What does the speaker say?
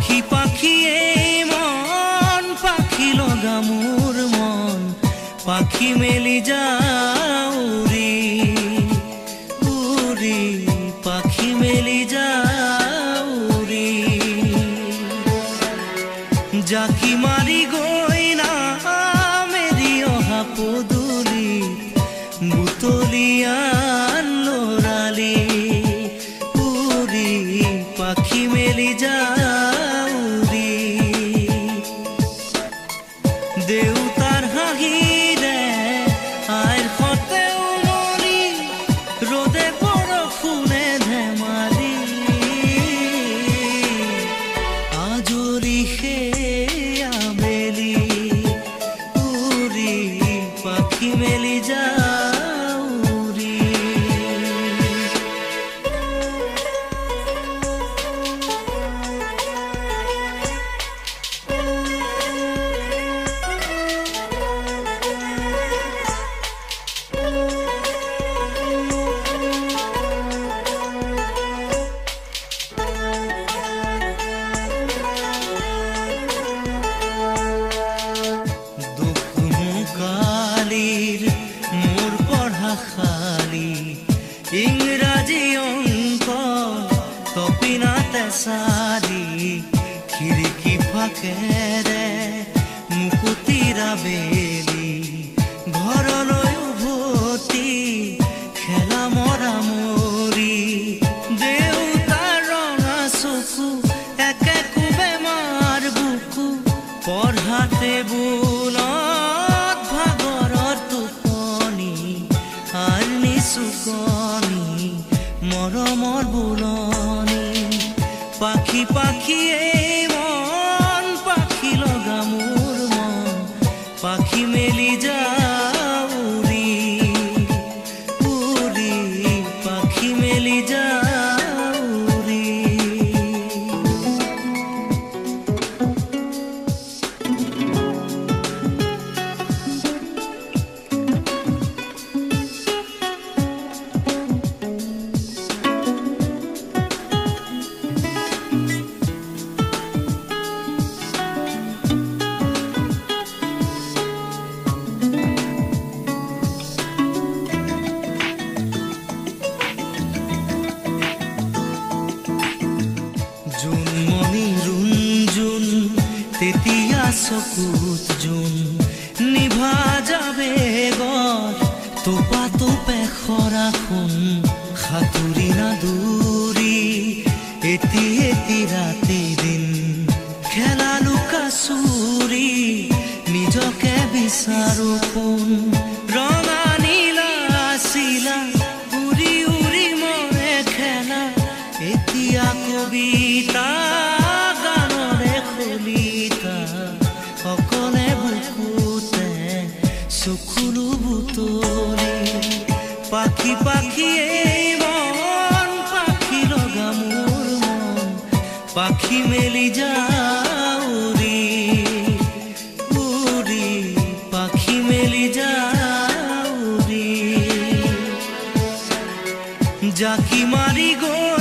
পাখি পাখি এই মন পাখি লগা মোর মন পাখি মেলি যাও উড়ি উড়ি পাখি মেলি যাও উড়ি জাকি মারি গৈ না মেরি অহা পদূলি বুতলিয়ান লৰালি উড়ি পাখি মেলি যাও উড়ি দেউতাৰ হাঁহিৰে আইৰ সতে উমলি ৰ'দে বৰষুণে ধেমালি আজৰি সেই আবেলি উড়ি পাখি মেলি যাও উড়ি মোৰ পঢ়া খালি ইংৰাজী অংক তপিনাতে চালি খিৰিকী ফাকেৰে মুকুতিৰা বেলি ঘৰলৈ উভতি খেলা মৰা মৰি দেউতাৰ ৰঙা চকু একে কোবে মাৰ বুকু পঢ়াতে বোলত ভাগৰৰ টোপনি আৰ নিচুকনি মৰমৰ বুলনি পাখি পাখি এই মন পাখি লগা মোৰ মন পাখি মেলি যাও উড়ি উড়ি পাখি মেলি যাও উড়ি জোনমণি ৰুণজোন তেতিয়া চকুত জোন নিভা যাবে গৰ তোপা তোপে খৰাখোন সাঁতুৰি না দূৰি এটি এটি ৰাতি দিন খেলা লুকা চুৰি নিজকে বিচাৰো কোন ৰঙা নীলা চিলা উৰি উৰি মৰে খেলা এতিয়া কবিতা গানৰে খলিতা অকলে বুকুতে চকুলো বুটলি পাখি পাখি এই মন পাখি লগা মোৰ মন পাখি মেলি যাও উড়ি উড়ি পাখি মেলি যাও উড়ি জাকি মারি গৈ